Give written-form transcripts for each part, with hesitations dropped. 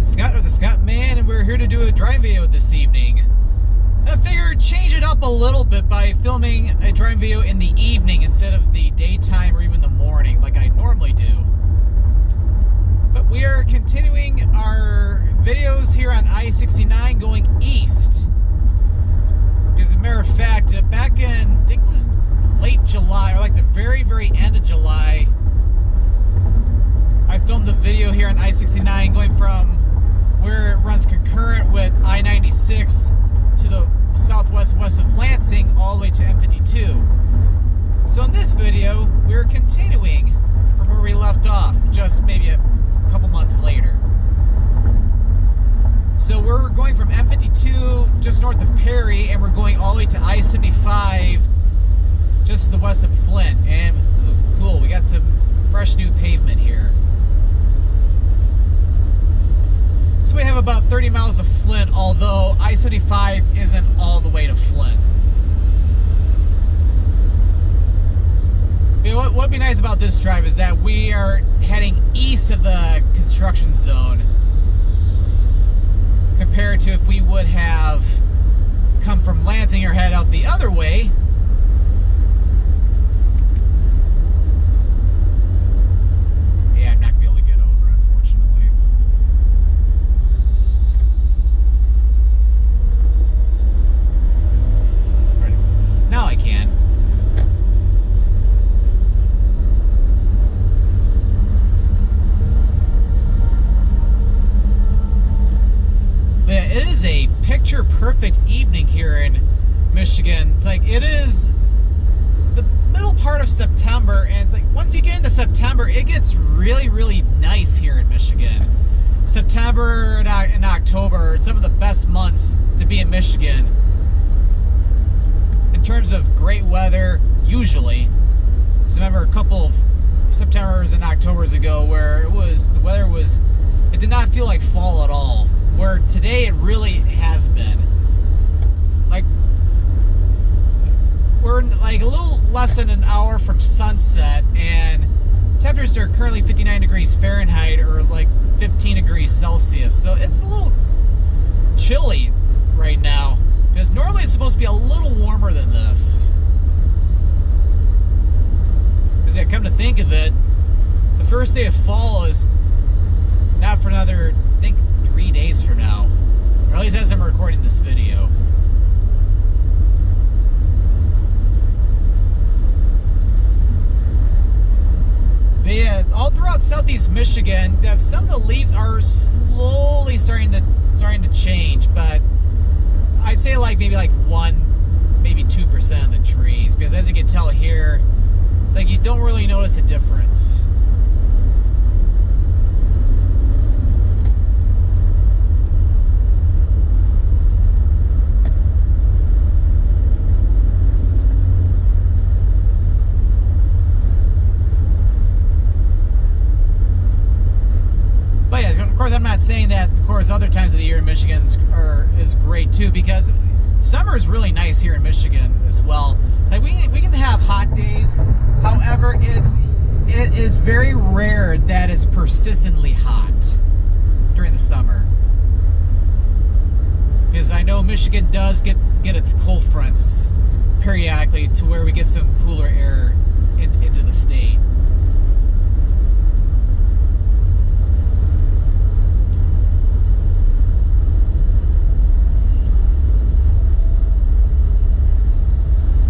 Scott or the Scott Man, and we're here to do a drive video this evening. I figured change it up a little bit by filming a drive video in the evening instead of the daytime or even the morning like I normally do. But we are continuing our videos here on I-69 going east. As a matter of fact, back in, I think it was late July, or like the very, very end of July, I filmed a video here on I-69 going from where it runs concurrent with I-96 to the southwest west of Lansing all the way to M-52. So in this video, we're continuing from where we left off, just maybe a couple months later. So we're going from M-52 just north of Perry, and we're going all the way to I-75 just to the west of Flint. And ooh, cool, we got some fresh new pavement here. So we have about 30 miles to Flint, although I-75 isn't all the way to Flint. But what would be nice about this drive is that we are heading east of the construction zone compared to if we would have come from Lansing or head out the other way. Yeah, I'm not gonna be able to get over, unfortunately. Now I can. But it is a picture-perfect evening here in Michigan. It's like, it is the middle part of September, and it's like once you get into September, it gets really, really nice here in Michigan. September and October are some of the best months to be in Michigan in terms of great weather, usually. So I remember a couple of Septembers and Octobers ago where the weather was, it did not feel like fall at all. Where today it really has been. Like, we're like a little less than an hour from sunset, and temperatures are currently 59 degrees Fahrenheit or like 15 degrees Celsius. So it's a little chilly right now, because normally it's supposed to be a little warmer than this. Because, yeah, come to think of it, the first day of fall is not for another, I think, 3 days from now, or at least as I'm recording this video. But yeah, all throughout southeast Michigan, some of the leaves are slowly starting to change, but I'd say like maybe like 1, maybe 2% of the trees, because as you can tell here, it's like you don't really notice a difference. But yeah, of course, I'm not saying that, of course, other times of the year in Michigan is great too, because summer is really nice here in Michigan as well. Like we can have hot days. However, it is very rare that it's persistently hot during the summer. Because I know Michigan does get its cold fronts periodically to where we get some cooler air into the state.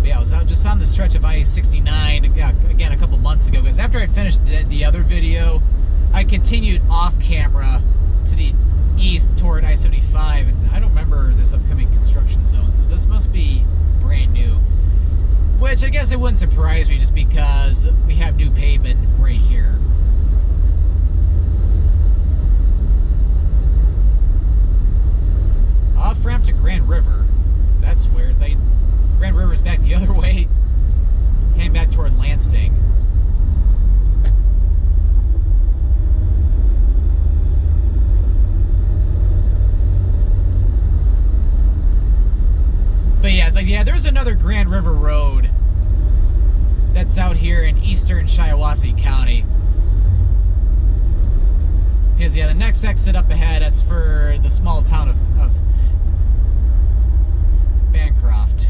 Yeah, I was out just on the stretch of I-69 again a couple months ago, because after I finished the other video, I continued off camera to the east toward I-75, and I don't remember this upcoming construction zone, so this must be brand new. Which I guess it wouldn't surprise me, just because we have new pavement right here. Off ramp to Grand River. That's weird. Grand River is back the other way, heading back toward Lansing. But yeah, it's like, yeah, there's another Grand River Road that's out here in eastern Shiawassee County. Because, yeah, the next exit up ahead, that's for the small town of Bancroft.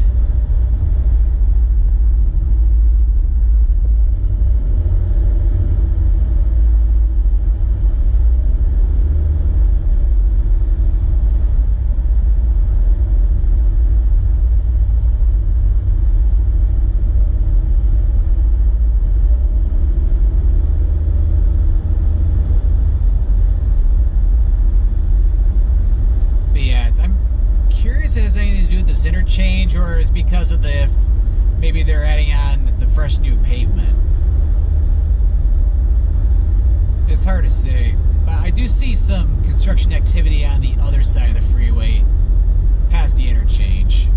It has anything to do with this interchange, or is because of maybe they're adding on the fresh new pavement. It's hard to say, but I do see some construction activity on the other side of the freeway past the interchange.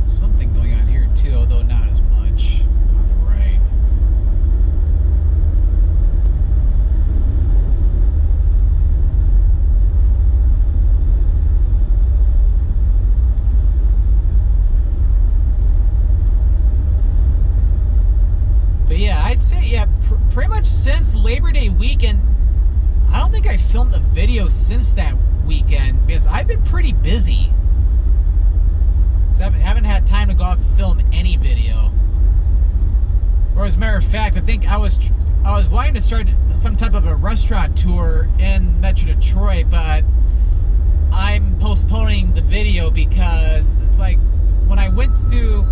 Something going on here too, although not as much on the right. But yeah, I'd say, yeah, pretty much since Labor Day weekend, I don't think I filmed a video since that weekend because I've been pretty busy. I haven't had time to go off and film any video. Or as a matter of fact, I think I was wanting to start some type of a restaurant tour in Metro Detroit, but I'm postponing the video because it's like when I went to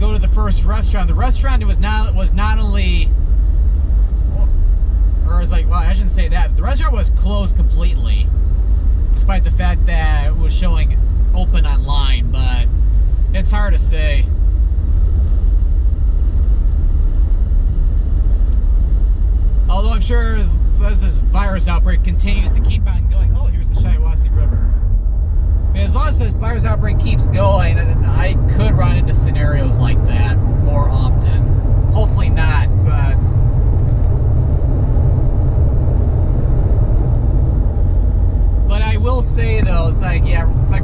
go to the first restaurant. The restaurant was not only, or it's like, well, I shouldn't say that. The restaurant was closed completely, despite the fact that it was showing open online, but it's hard to say. Although I'm sure as this virus outbreak continues to keep on going, oh, here's the Shiawassee River. I mean, as long as this virus outbreak keeps going, I could run into scenarios like that more often. Hopefully not, but I will say though, it's like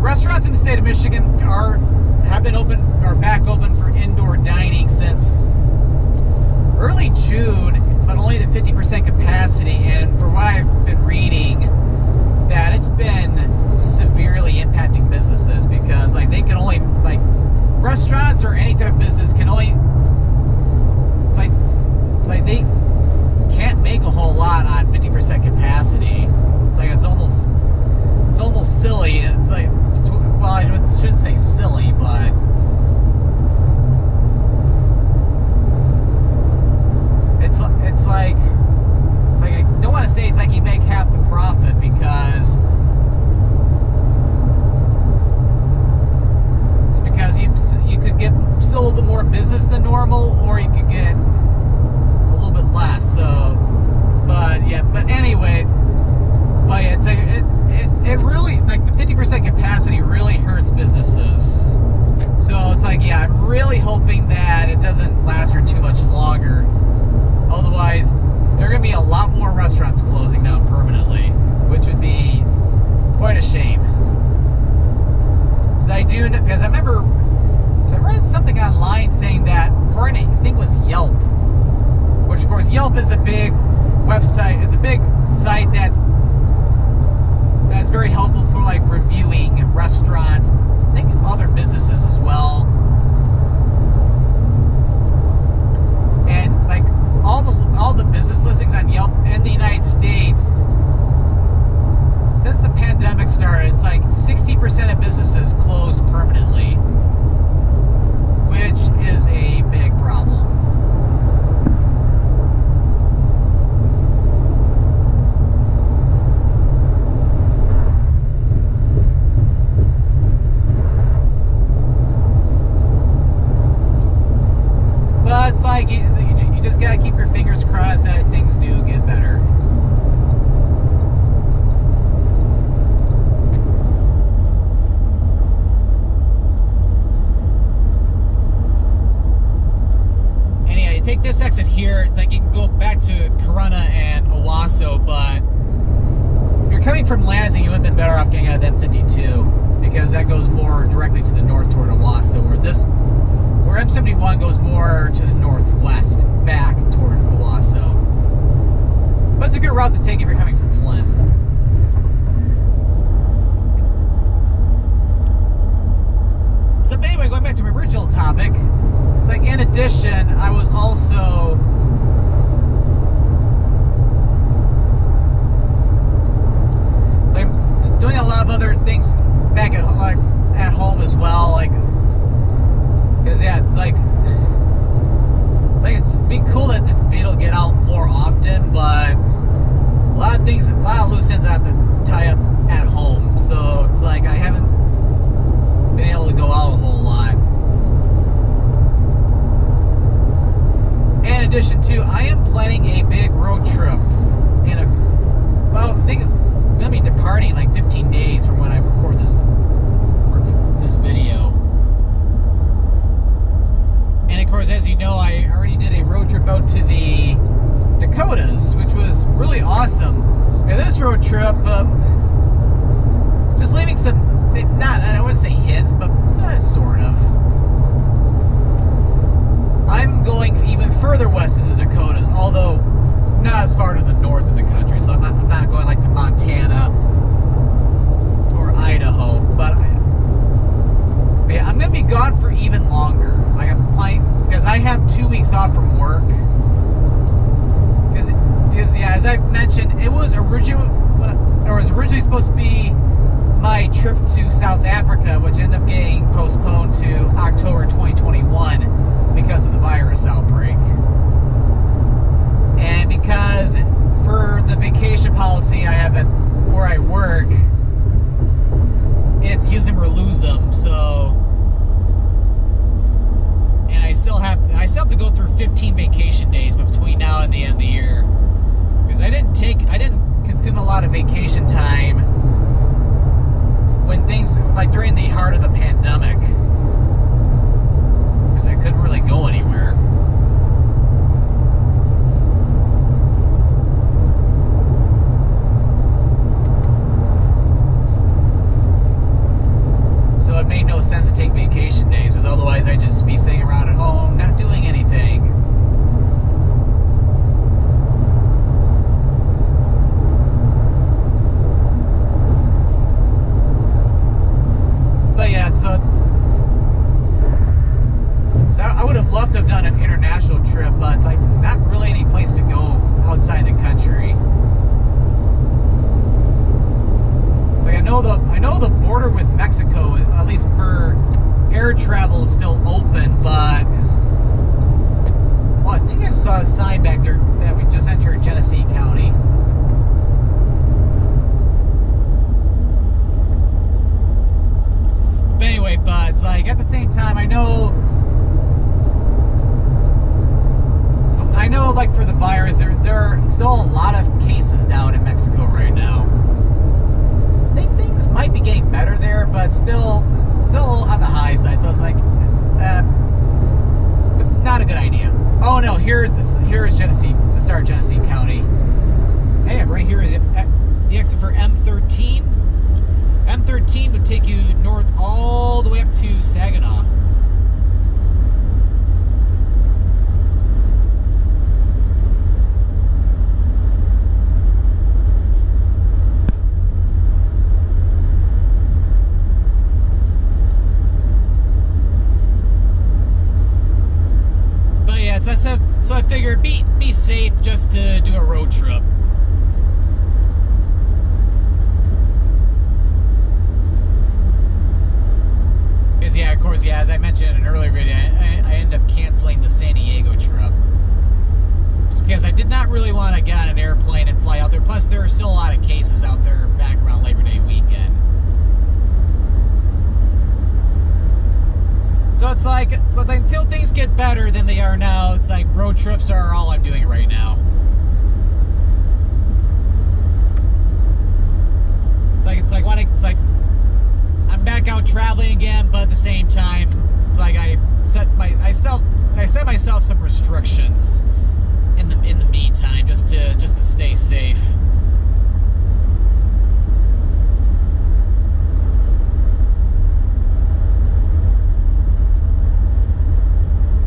restaurants in the state of Michigan have been open or back open for indoor dining since early June, but only to 50% capacity. And for what I've been reading, that it's been severely impacting businesses because they can only, restaurants or any type of business can only, it's like they can't make a whole lot on 50% capacity. It's almost silly. It's like, well, I shouldn't say silly, but it's like I don't want to say it's like you make half the profit because you could get still a little bit more business than normal, or you could get a little bit less. So, but anyway, it's like it really, the 50% capacity really hurts businesses. So it's like, yeah, I'm really hoping that it doesn't last for too much longer. Otherwise, there are going to be a lot more restaurants closing down permanently, which would be quite a shame. Because I remember, I read something online saying that, according to, I think it was Yelp, which of course Yelp is a big website. It's a big site that's very helpful for reviewing restaurants, I think other businesses as well. And all the business listings on Yelp in the United States, since the pandemic started, it's 60% of businesses closed permanently, which is a big problem. But it's you just gotta keep your fingers crossed that things do get better. take this exit here, it's like you can go back to Corunna and Owasso, but if you're coming from Lansing, you would have been better off getting out of the M-52 because that goes more directly to the north toward Owasso, where M-71 goes more to the northwest, back toward Owasso. But it's a good route to take if you're coming from Flint. So anyway, going back to my original topic, it's like in addition, I was also doing a lot of other things back at home as well, like, because yeah, it's like it's be cool to be able to get out more often, but a lot of loose ends I have to tie up at home, so it's like I haven't been able to go out a whole lot. In addition to, I am planning a big road trip I think it's gonna be departing in like 15 days from when I record this video. And of course, as you know, I already did a road trip out to the Dakotas, which was really awesome. And this road trip, just leaving some, I wouldn't say hints, but sort of. I'm going even further west in the Dakotas, although not as far to the north in the country, so I'm not going like to Montana or Idaho, but yeah, I'm going to be gone for even longer. Like I'm planning, because I have 2 weeks off from work. Because yeah, as I've mentioned, it was originally supposed to be my trip to South Africa, which ended up getting postponed to October 2021 because of the virus outbreak. And because for the vacation policy I have at where I work, it's use them or lose them, so, and I still have to go through 15 vacation days between now and the end of the year, because I didn't consume a lot of vacation time when things, like during the heart of the pandemic, because I couldn't really go anywhere. So it made no sense to take vacation days, because otherwise I'd just be sitting around at home, not doing anything. But yeah, so I would have loved to have done an international trip, but it's like not really any place to go outside the country. It's like I know the border with Mexico, at least for air travel, is still open, but well, I think I saw a sign back there that we just entered Genesee County. But anyway, but it's like at the same time, I know like for the virus, there are still a lot of cases down in Mexico right now. I think things might be getting better there, but still on the high side. So it's like, not a good idea. Oh no, here's Genesee, the start of Genesee County. Hey, I'm right here at the exit for M13. M13 would take you north all the way up to Saginaw. So I figured be safe just to do a road trip. Because yeah, of course, yeah, as I mentioned in an earlier video, I ended up canceling the San Diego trip. Just because I did not really want to get on an airplane and fly out there. Plus, there are still a lot of cases out there back around Labor Day weekend. So it's like, until things get better than they are now, it's like road trips are all I'm doing right now. It's like I'm back out traveling again, but at the same time, it's like I I set myself some restrictions in the meantime, just to stay safe.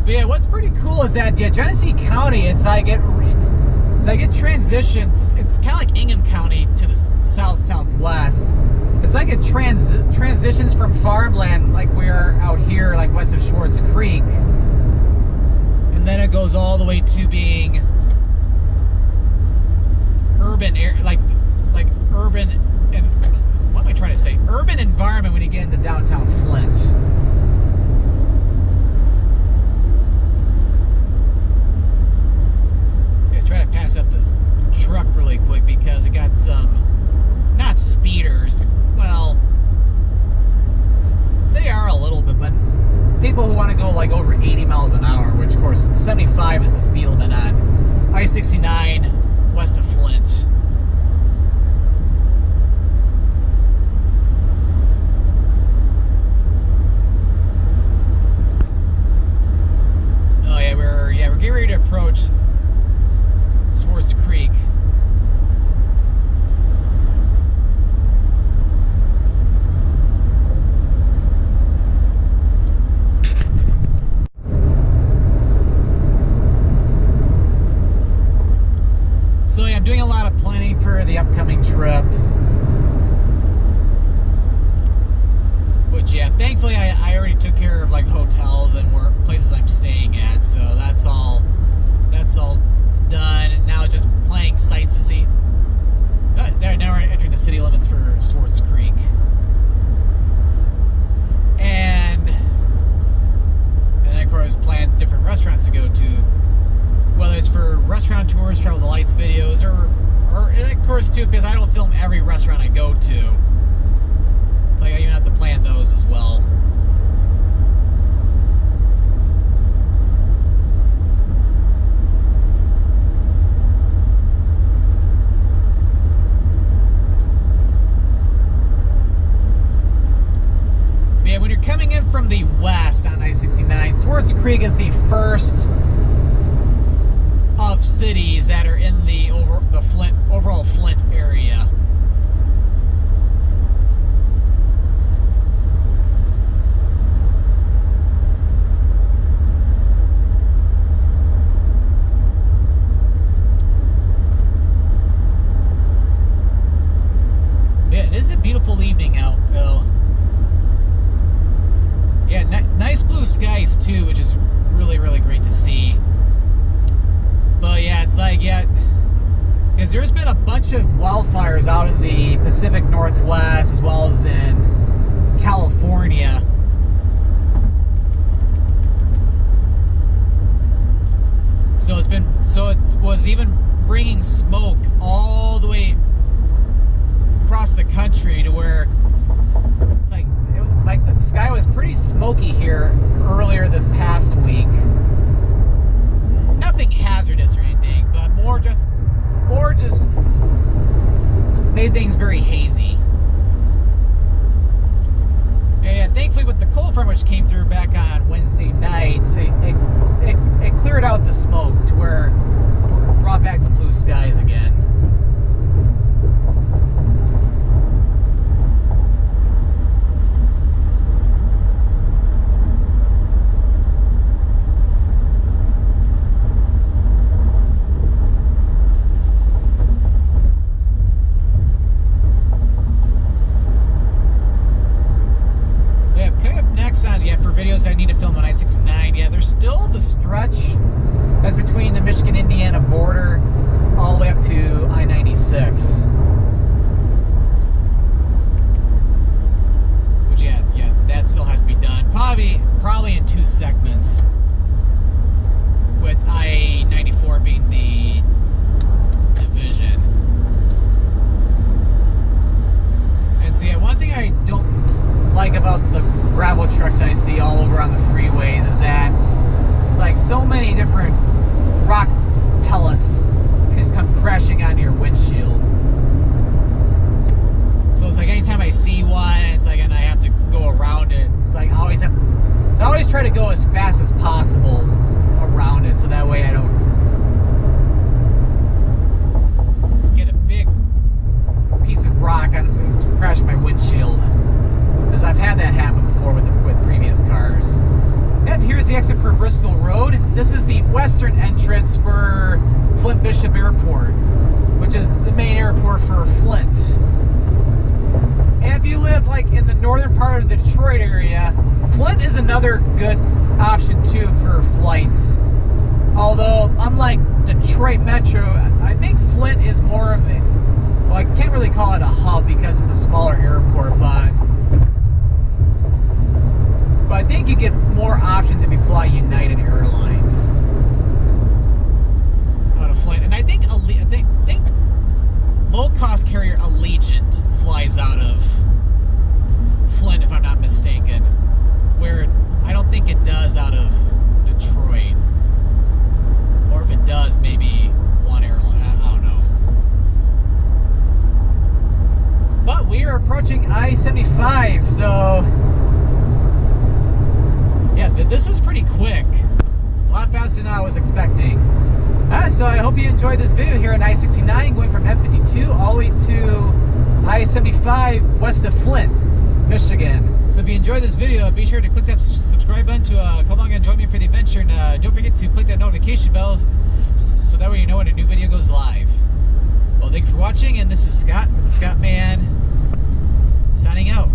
But yeah, what's pretty cool is that Genesee County, it's like it transitions. It's kind of like Ingham County to the southwest. It's like it transitions from farmland, like we're out here, like west of Swartz Creek, and then it goes all the way to being urban air, like urban, and what am I trying to say? Urban environment when you get into downtown Flint. Try to pass up this truck really quick because it got some, not speeders, well, they are a little bit, but people who want to go like over 80 miles an hour, which of course 75 is the speed limit on I-69 west of Flint. Oh yeah, we're getting ready to approach Swartz Creek. So yeah, I'm doing a lot of planning for the upcoming trip. Which yeah, thankfully I already took care of like hotels and places I'm staying at, so that's all done. And now it's just playing sights to see. Now we're entering the city limits for Swartz Creek. And then of course plan different restaurants to go to, whether it's for restaurant tours, travel the lights videos, or of course too, because I don't film every restaurant I go to. It's like I even have to plan those as well. When you're coming in from the west on I-69, Swartz Creek is the first of cities that are in the overall Flint area. Yeah, it is a beautiful evening out though. Yeah, nice blue skies too, which is really, really great to see. But yeah, it's like, yeah, because there's been a bunch of wildfires out in the Pacific Northwest as well as in California. So it was even bringing smoke all the way across the country to where it's like the sky was pretty smoky here earlier this past week. Nothing hazardous or anything, but more just made things very hazy. And thankfully with the cold front which came through back on Wednesday nights, it cleared out the smoke to where it brought back the blue skies again. For videos I need to film on I-69, yeah, there's still the stretch that's between the Michigan-Indiana border all the way up to I-96. Which, yeah, that still has to be done. Probably in 2 segments, with I-94 being the division. And so, yeah, one thing I don't like about the gravel trucks I see all over on the freeways is that it's like so many different rock pellets can come crashing onto your windshield. So it's like anytime I see one, it's like, and I have to go around it, it's like I always try to go as fast as possible around it, so that way I don't get a big piece of rock on crash my windshield, because I've had that happen before with previous cars. And here's the exit for Bristol Road. This is the western entrance for Flint Bishop Airport, which is the main airport for Flint. And if you live like in the northern part of the Detroit area, Flint is another good option too for flights. Although, unlike Detroit Metro, I think Flint is more of a, well, I can't really call it a hub because it's a smaller airport, but I think you get more options if you fly United Airlines out of Flint. And I think low-cost carrier Allegiant flies out of Flint, if I'm not mistaken, where I don't think it does out of Detroit. Or if it does, maybe one airline. I don't know. But we are approaching I-75, so yeah, this was pretty quick. A lot faster than I was expecting. So I hope you enjoyed this video here on I-69, going from M-52 all the way to I-75 west of Flint, Michigan. So if you enjoyed this video, be sure to click that subscribe button to come along and join me for the adventure. And don't forget to click that notification bell so that way you know when a new video goes live. Well, thank you for watching, and this is Scott with the Scottman, signing out.